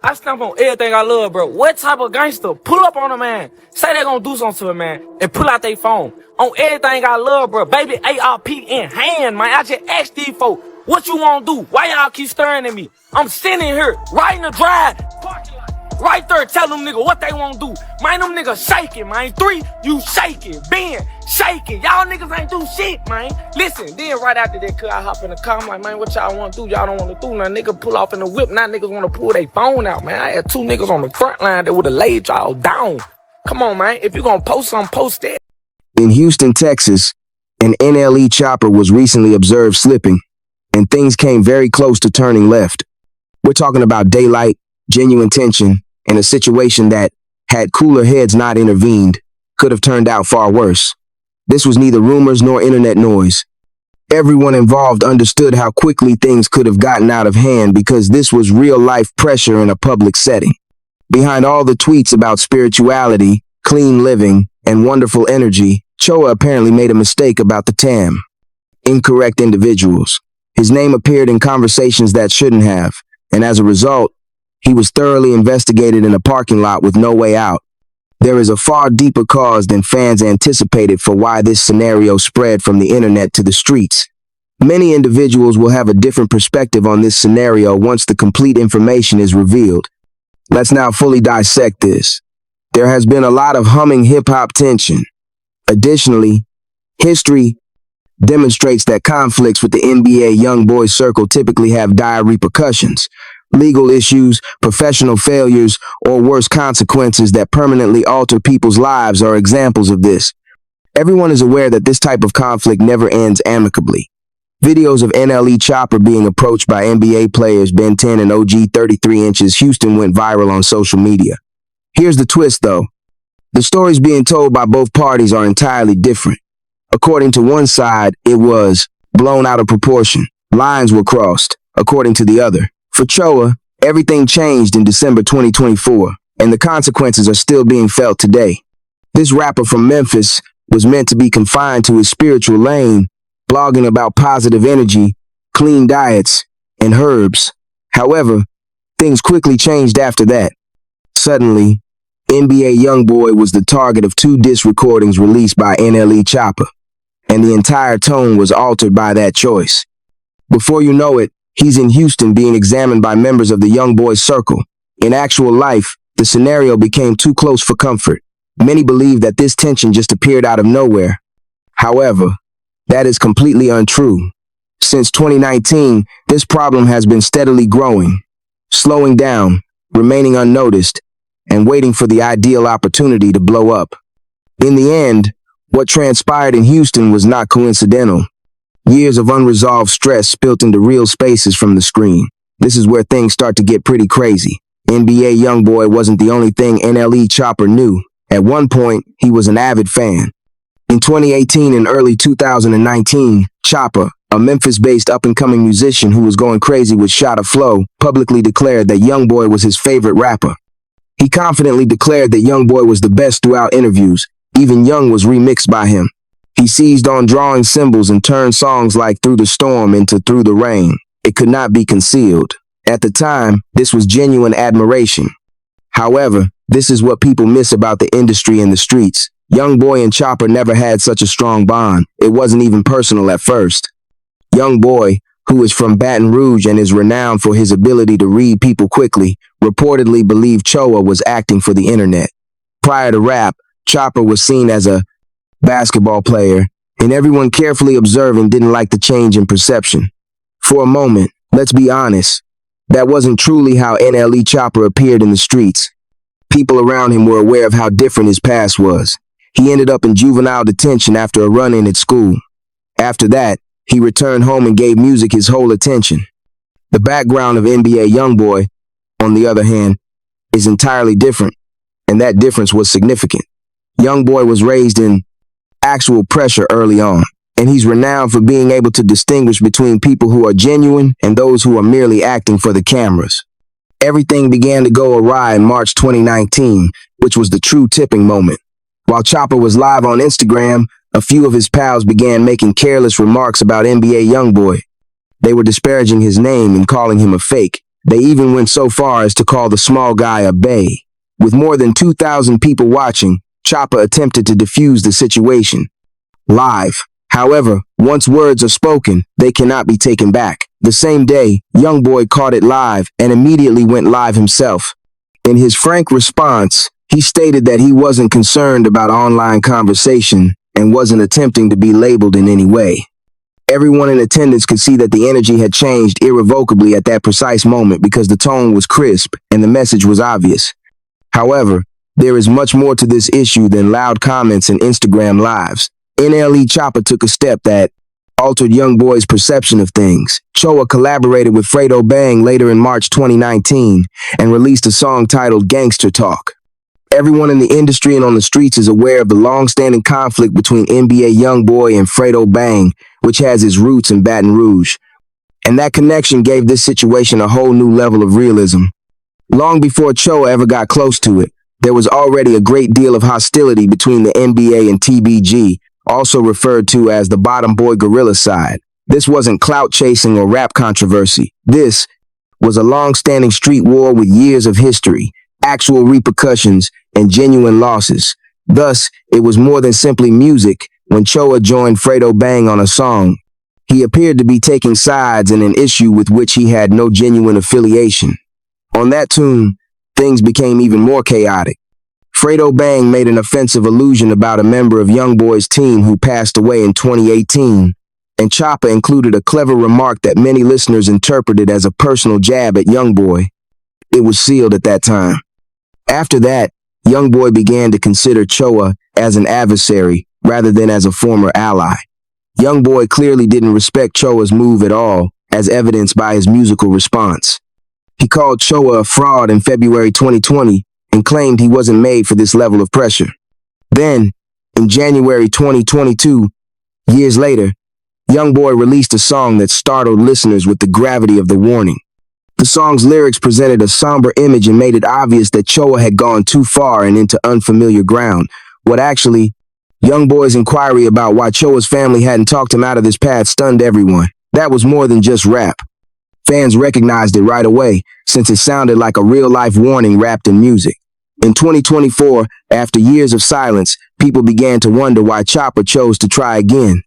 I stamp on everything I love, bro. What type of gangster pull up on a man, say they gonna do something to a man, and pull out their phone on everything I love, bro? Baby ARP in hand, man. I just asked these folks, what you wanna do? Why y'all keep staring at me? I'm sitting here, right in the drive, parking lot. Right there, tell them nigga what they want to do. Man, them niggas shaking, man. 3, you shaking. Ben, shaking. Y'all niggas ain't do shit, man. Listen, then right after that, I hop in the car. I'm like, man, what y'all want to do? Y'all don't want to do nothing. Nigga pull off in the whip. Now niggas want to pull their phone out, man. I had 2 niggas on the front line that would have laid y'all down. Come on, man. If you gonna post something, post that. In Houston, Texas, an NLE Chopper was recently observed slipping, and things came very close to turning left. We're talking about daylight, genuine tension, and a situation that, had cooler heads not intervened, could have turned out far worse. This was neither rumors nor internet noise. Everyone involved understood how quickly things could have gotten out of hand because this was real-life pressure in a public setting. Behind all the tweets about spirituality, clean living, and wonderful energy, Choppa apparently made a mistake about the TAM. Incorrect individuals. His name appeared in conversations that shouldn't have, and as a result, he was thoroughly investigated in a parking lot with no way out. There is a far deeper cause than fans anticipated for why this scenario spread from the internet to the streets. Many individuals will have a different perspective on this scenario once the complete information is revealed. Let's now fully dissect this. There has been a lot of humming hip-hop tension. Additionally, history demonstrates that conflicts with the NBA young boys circle typically have dire repercussions. Legal issues, professional failures, or worse consequences that permanently alter people's lives are examples of this. Everyone is aware that this type of conflict never ends amicably. Videos of NLE Choppa being approached by NBA players Ben 10 and OG 33 inches Houston went viral on social media. Here's the twist though. The stories being told by both parties are entirely different. According to one side, it was blown out of proportion. Lines were crossed, according to the other. For Choppa, everything changed in December 2024, and the consequences are still being felt today. This rapper from Memphis was meant to be confined to his spiritual lane, blogging about positive energy, clean diets, and herbs. However, things quickly changed after that. Suddenly, NBA YoungBoy was the target of 2 diss recordings released by NLE Choppa, and the entire tone was altered by that choice. Before you know it, he's in Houston being examined by members of the young boys circle. In actual life, the scenario became too close for comfort. Many believe that this tension just appeared out of nowhere. However, that is completely untrue. Since 2019, this problem has been steadily growing, slowing down, remaining unnoticed, and waiting for the ideal opportunity to blow up. In the end, what transpired in Houston was not coincidental. Years of unresolved stress spilt into real spaces from the screen. This is where things start to get pretty crazy. NBA YoungBoy wasn't the only thing NLE Choppa knew. At one point, he was an avid fan. In 2018 and early 2019, Choppa, a Memphis-based up-and-coming musician who was going crazy with Shot of Flow, publicly declared that YoungBoy was his favorite rapper. He confidently declared that YoungBoy was the best throughout interviews. Even Young was remixed by him. He seized on drawing symbols and turned songs like Through the Storm into Through the Rain. It could not be concealed. At the time, this was genuine admiration. However, this is what people miss about the industry and the streets. YoungBoy and Choppa never had such a strong bond. It wasn't even personal at first. YoungBoy, who is from Baton Rouge and is renowned for his ability to read people quickly, reportedly believed Choppa was acting for the internet. Prior to rap, Choppa was seen as a basketball player, and everyone carefully observing didn't like the change in perception. For a moment, let's be honest, that wasn't truly how NLE Choppa appeared in the streets. People around him were aware of how different his past was. He ended up in juvenile detention after a run-in at school. After that, he returned home and gave music his whole attention. The background of NBA YoungBoy, on the other hand, is entirely different, and that difference was significant. YoungBoy was raised in actual pressure early on, and he's renowned for being able to distinguish between people who are genuine and those who are merely acting for the cameras. Everything began to go awry in March 2019, which was the true tipping moment. While Choppa was live on Instagram, a few of his pals began making careless remarks about NBA YoungBoy. They were disparaging his name and calling him a fake. They even went so far as to call the small guy a bae. With more than 2,000 people watching, Choppa attempted to defuse the situation live. However, once words are spoken, they cannot be taken back. The same day, Youngboy caught it live and immediately went live himself. In his frank response, he stated that he wasn't concerned about online conversation and wasn't attempting to be labeled in any way. Everyone in attendance could see that the energy had changed irrevocably at that precise moment because the tone was crisp and the message was obvious. However, there is much more to this issue than loud comments and Instagram lives. NLE Choppa took a step that altered Youngboy's perception of things. Choppa collaborated with Fredo Bang later in March 2019 and released a song titled Gangster Talk. Everyone in the industry and on the streets is aware of the long-standing conflict between NBA Youngboy and Fredo Bang, which has its roots in Baton Rouge. And that connection gave this situation a whole new level of realism. Long before Choppa ever got close to it, there was already a great deal of hostility between the NBA and TBG, also referred to as the Bottom Boy Gorilla side. This wasn't clout chasing or rap controversy. This was a long-standing street war with years of history, actual repercussions, and genuine losses. Thus, it was more than simply music. When Choppa joined Fredo Bang on a song, he appeared to be taking sides in an issue with which he had no genuine affiliation. On that tune, things became even more chaotic. Fredo Bang made an offensive allusion about a member of Youngboy's team who passed away in 2018, and Choppa included a clever remark that many listeners interpreted as a personal jab at Youngboy. It was sealed at that time. After that, Youngboy began to consider Choppa as an adversary rather than as a former ally. Youngboy clearly didn't respect Choppa's move at all, as evidenced by his musical response. He called Choppa a fraud in February 2020 and claimed he wasn't made for this level of pressure. Then, in January 2022, years later, Youngboy released a song that startled listeners with the gravity of the warning. The song's lyrics presented a somber image and made it obvious that Choppa had gone too far and into unfamiliar ground. Youngboy's inquiry about why Choppa's family hadn't talked him out of this path stunned everyone. That was more than just rap. Fans recognized it right away, since it sounded like a real-life warning wrapped in music. In 2024, after years of silence, people began to wonder why Choppa chose to try again.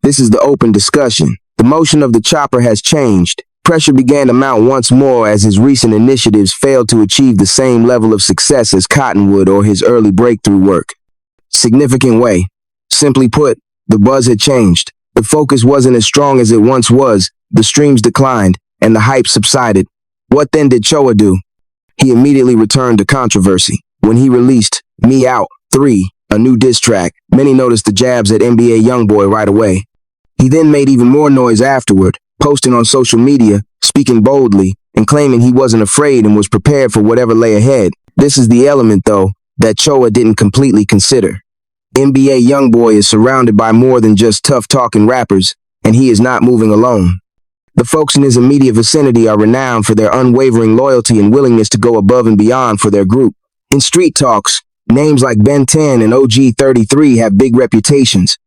This is the open discussion. The motion of the chopper has changed. Pressure began to mount once more as his recent initiatives failed to achieve the same level of success as Cottonwood or his early breakthrough work. Significant way. Simply put, the buzz had changed. The focus wasn't as strong as it once was, the streams declined, and the hype subsided. What then did Choppa do? He immediately returned to controversy. When he released Me Out 3, a new diss track, many noticed the jabs at NBA Youngboy right away. He then made even more noise afterward, posting on social media, speaking boldly, and claiming he wasn't afraid and was prepared for whatever lay ahead. This is the element, though, that Choppa didn't completely consider. NBA Youngboy is surrounded by more than just tough-talking rappers, and he is not moving alone. The folks in his immediate vicinity are renowned for their unwavering loyalty and willingness to go above and beyond for their group. In street talks, names like Ben 10 and OG 33 have big reputations,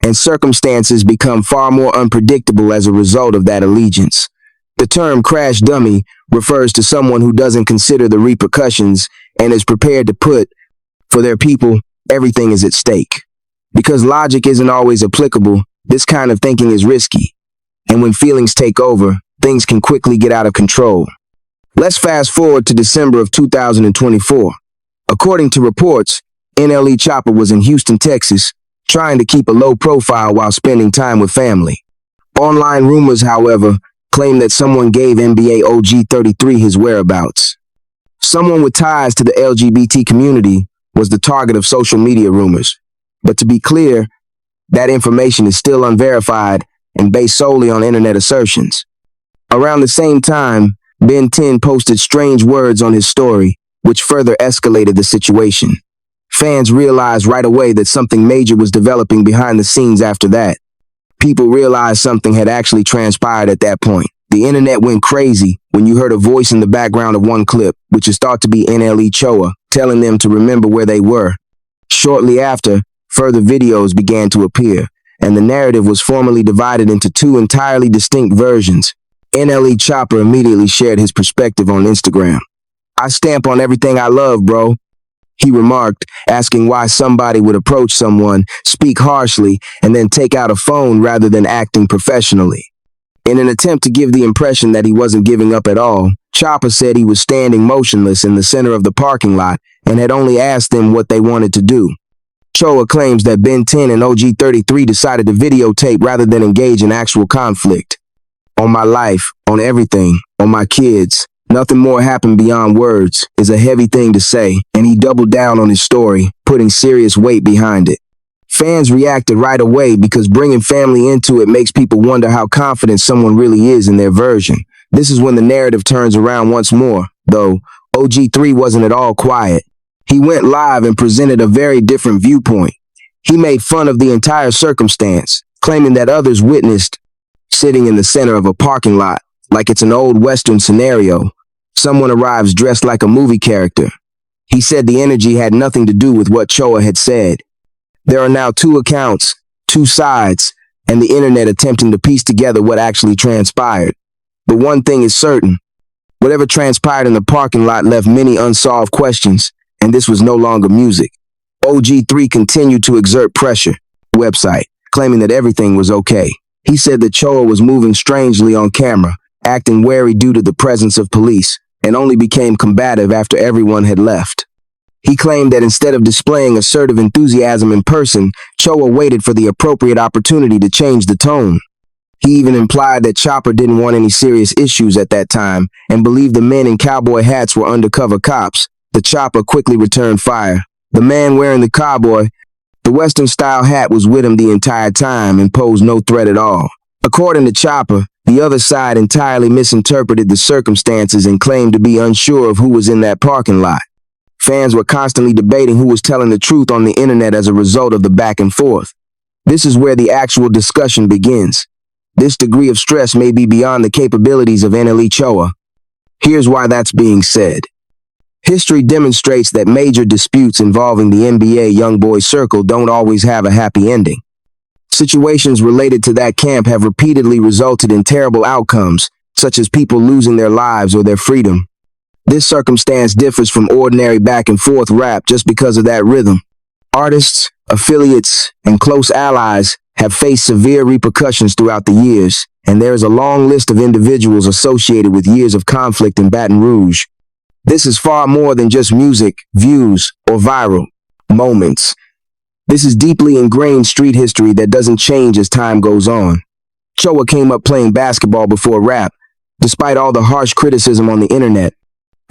and circumstances become far more unpredictable as a result of that allegiance. The term crash dummy refers to someone who doesn't consider the repercussions and is prepared to put, for their people, everything is at stake. Because logic isn't always applicable, this kind of thinking is risky. And when feelings take over, things can quickly get out of control. Let's fast forward to December of 2024. According to reports, NLE Choppa was in Houston, Texas, trying to keep a low profile while spending time with family. Online rumors, however, claim that someone gave NBA OG 33 his whereabouts. Someone with ties to the LGBT community was the target of social media rumors. But to be clear, that information is still unverified and based solely on internet assertions. Around the same time, Ben 10 posted strange words on his story, which further escalated the situation. Fans realized right away that something major was developing behind the scenes after that. People realized something had actually transpired at that point. The internet went crazy when you heard a voice in the background of one clip, which is thought to be NLE Choppa, telling them to remember where they were. Shortly after, further videos began to appear, and the narrative was formally divided into two entirely distinct versions. NLE Choppa immediately shared his perspective on Instagram. "I stamp on everything I love, bro," he remarked, asking why somebody would approach someone, speak harshly, and then take out a phone rather than acting professionally. In an attempt to give the impression that he wasn't giving up at all, Choppa said he was standing motionless in the center of the parking lot and had only asked them what they wanted to do. Choppa claims that Ben 10 and OG33 decided to videotape rather than engage in actual conflict. "On my life, on everything, on my kids. Nothing more happened beyond words," is a heavy thing to say, and he doubled down on his story, putting serious weight behind it. Fans reacted right away because bringing family into it makes people wonder how confident someone really is in their version. This is when the narrative turns around once more, though. OG3 wasn't at all quiet. He went live and presented a very different viewpoint. He made fun of the entire circumstance, claiming that others witnessed sitting in the center of a parking lot like it's an old Western scenario. Someone arrives dressed like a movie character. He said the energy had nothing to do with what Choppa had said. There are now two accounts, two sides, and the internet attempting to piece together what actually transpired. But one thing is certain. Whatever transpired in the parking lot left many unsolved questions, and this was no longer music. OG3 continued to exert pressure, website, claiming that everything was okay. He said that Choppa was moving strangely on camera, acting wary due to the presence of police, and only became combative after everyone had left. He claimed that instead of displaying assertive enthusiasm in person, Choppa waited for the appropriate opportunity to change the tone. He even implied that Choppa didn't want any serious issues at that time and believed the men in cowboy hats were undercover cops. The Choppa quickly returned fire. The man wearing the Western-style hat was with him the entire time and posed no threat at all. According to Choppa, the other side entirely misinterpreted the circumstances and claimed to be unsure of who was in that parking lot. Fans were constantly debating who was telling the truth on the internet as a result of the back and forth. This is where the actual discussion begins. This degree of stress may be beyond the capabilities of NLE Choppa. Here's why that's being said. History demonstrates that major disputes involving the NBA YoungBoy circle don't always have a happy ending. Situations related to that camp have repeatedly resulted in terrible outcomes, such as people losing their lives or their freedom. This circumstance differs from ordinary back-and-forth rap just because of that rhythm. Artists, affiliates, and close allies have faced severe repercussions throughout the years, and there is a long list of individuals associated with years of conflict in Baton Rouge. This is far more than just music, views, or viral moments. This is deeply ingrained street history that doesn't change as time goes on. Choppa came up playing basketball before rap, despite all the harsh criticism on the internet.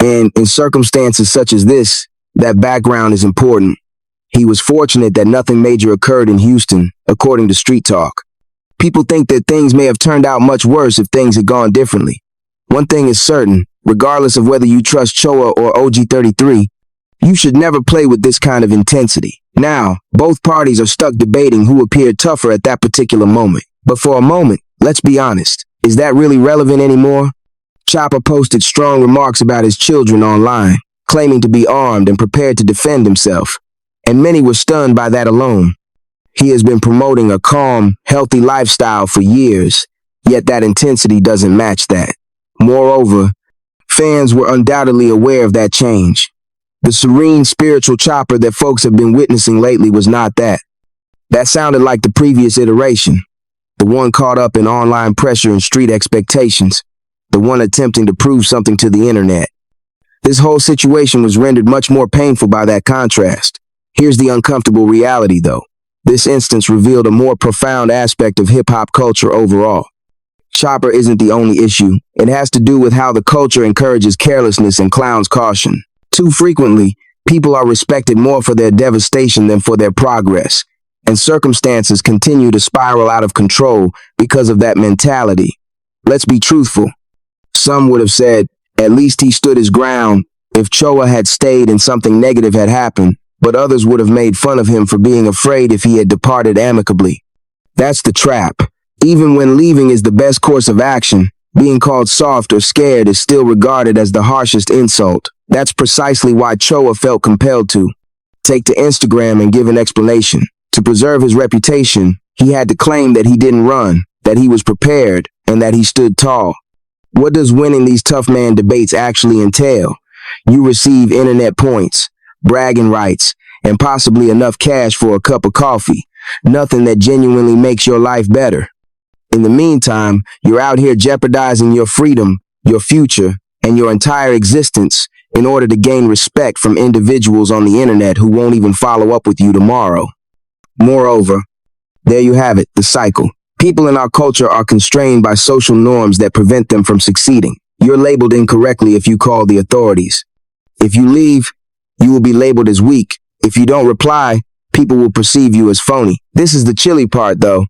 And in circumstances such as this, that background is important. He was fortunate that nothing major occurred in Houston, according to Street Talk. People think that things may have turned out much worse if things had gone differently. One thing is certain, regardless of whether you trust Choppa or OG33, you should never play with this kind of intensity. Now, both parties are stuck debating who appeared tougher at that particular moment. But for a moment, let's be honest, is that really relevant anymore? Choppa posted strong remarks about his children online, claiming to be armed and prepared to defend himself. And many were stunned by that alone. He has been promoting a calm, healthy lifestyle for years, yet that intensity doesn't match that. Moreover, fans were undoubtedly aware of that change. The serene spiritual Choppa that folks have been witnessing lately was not that. That sounded like the previous iteration, the one caught up in online pressure and street expectations, the one attempting to prove something to the internet. This whole situation was rendered much more painful by that contrast. Here's the uncomfortable reality, though. This instance revealed a more profound aspect of hip-hop culture overall. Choppa isn't the only issue. It has to do with how the culture encourages carelessness and clowns caution. Too frequently, people are respected more for their devastation than for their progress, and circumstances continue to spiral out of control because of that mentality. Let's be truthful. Some would have said, at least he stood his ground if Choppa had stayed and something negative had happened, but others would have made fun of him for being afraid if he had departed amicably. That's the trap. Even when leaving is the best course of action, being called soft or scared is still regarded as the harshest insult. That's precisely why Choppa felt compelled to take to Instagram and give an explanation. To preserve his reputation, he had to claim that he didn't run, that he was prepared, and that he stood tall. What does winning these tough man debates actually entail? You receive internet points, bragging rights, and possibly enough cash for a cup of coffee. Nothing that genuinely makes your life better. In the meantime, you're out here jeopardizing your freedom, your future, and your entire existence in order to gain respect from individuals on the internet who won't even follow up with you tomorrow. Moreover, there you have it, the cycle. People in our culture are constrained by social norms that prevent them from succeeding. You're labeled incorrectly if you call the authorities. If you leave, you will be labeled as weak. If you don't reply, people will perceive you as phony. This is the chilly part, though.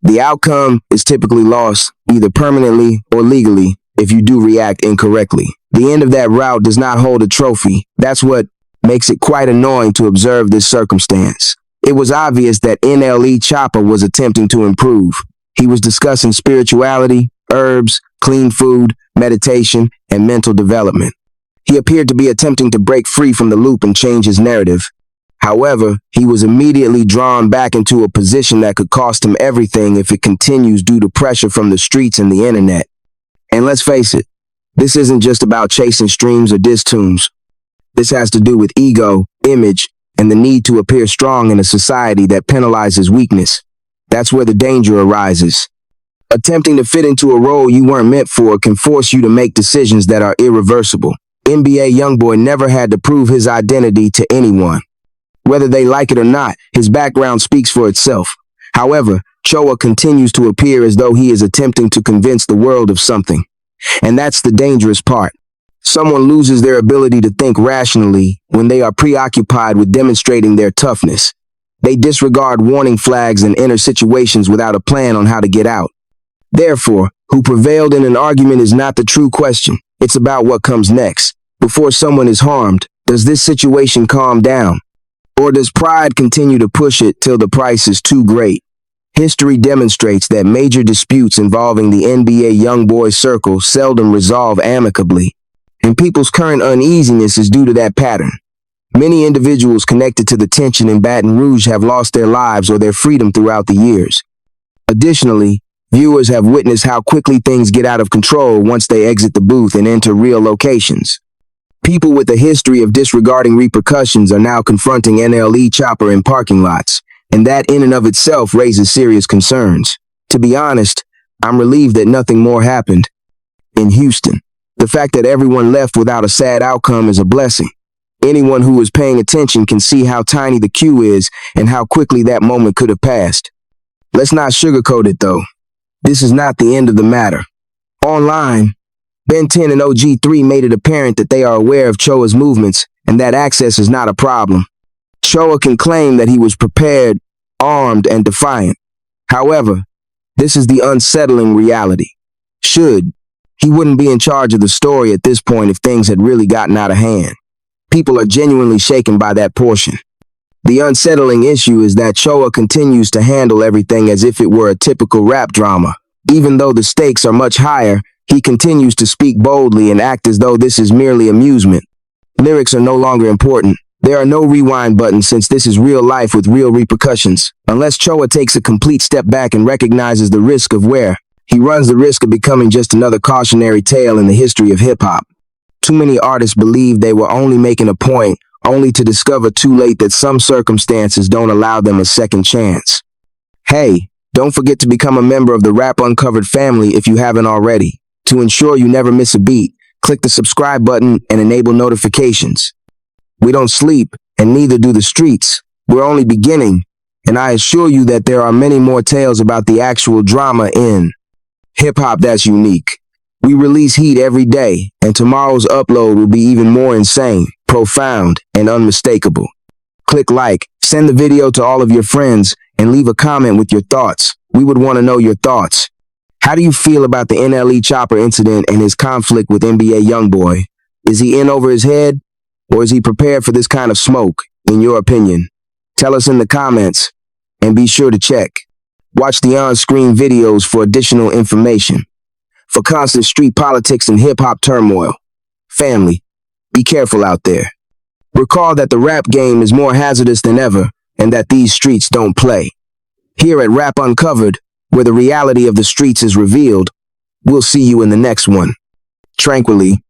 The outcome is typically lost, either permanently or legally, if you do react incorrectly. The end of that route does not hold a trophy. That's what makes it quite annoying to observe this circumstance. It was obvious that NLE Choppa was attempting to improve. He was discussing spirituality, herbs, clean food, meditation, and mental development. He appeared to be attempting to break free from the loop and change his narrative. However, he was immediately drawn back into a position that could cost him everything if it continues due to pressure from the streets and the internet. And let's face it, this isn't just about chasing streams or diss tunes. This has to do with ego, image, and the need to appear strong in a society that penalizes weakness. That's where the danger arises. Attempting to fit into a role you weren't meant for can force you to make decisions that are irreversible. NBA YoungBoy never had to prove his identity to anyone. Whether they like it or not, his background speaks for itself. However, Choppa continues to appear as though he is attempting to convince the world of something. And that's the dangerous part. Someone loses their ability to think rationally when they are preoccupied with demonstrating their toughness. They disregard warning flags and enter situations without a plan on how to get out. Therefore, who prevailed in an argument is not the true question. It's about what comes next. Before someone is harmed, does this situation calm down? Or does pride continue to push it till the price is too great? History demonstrates that major disputes involving the NBA YoungBoy circle seldom resolve amicably, and people's current uneasiness is due to that pattern. Many individuals connected to the tension in Baton Rouge have lost their lives or their freedom throughout the years. Additionally, viewers have witnessed how quickly things get out of control once they exit the booth and enter real locations. People with a history of disregarding repercussions are now confronting NLE Choppa in parking lots, and that in and of itself raises serious concerns. To be honest, I'm relieved that nothing more happened in Houston. The fact that everyone left without a sad outcome is a blessing. Anyone who is paying attention can see how tiny the queue is and how quickly that moment could have passed. Let's not sugarcoat it, though. This is not the end of the matter. Online, Ben 10 and OG3 made it apparent that they are aware of Choppa's movements and that access is not a problem. Choppa can claim that he was prepared, armed, and defiant. However, this is the unsettling reality. He wouldn't be in charge of the story at this point if things had really gotten out of hand. People are genuinely shaken by that portion. The unsettling issue is that Choppa continues to handle everything as if it were a typical rap drama. Even though the stakes are much higher, he continues to speak boldly and act as though this is merely amusement. Lyrics are no longer important. There are no rewind buttons since this is real life with real repercussions. Unless Choppa takes a complete step back and recognizes the risk of where he runs the risk of becoming just another cautionary tale in the history of hip-hop. Too many artists believe they were only making a point, only to discover too late that some circumstances don't allow them a second chance. Hey, don't forget to become a member of the Rap Uncovered family if you haven't already. To ensure you never miss a beat, click the subscribe button and enable notifications. We don't sleep, and neither do the streets. We're only beginning, and I assure you that there are many more tales about the actual drama in hip-hop that's unique. We release heat every day, and tomorrow's upload will be even more insane, profound, and unmistakable. Click like, send the video to all of your friends, and leave a comment with your thoughts. We would want to know your thoughts. How do you feel about the NLE Choppa incident and his conflict with NBA YoungBoy? Is he in over his head, or is he prepared for this kind of smoke, in your opinion? Tell us in the comments, and be sure to check. Watch the on-screen videos for additional information. For constant street politics and hip-hop turmoil. Family, be careful out there. Recall that the rap game is more hazardous than ever, and that these streets don't play. Here at Rap Uncovered, where the reality of the streets is revealed, we'll see you in the next one. tranquilly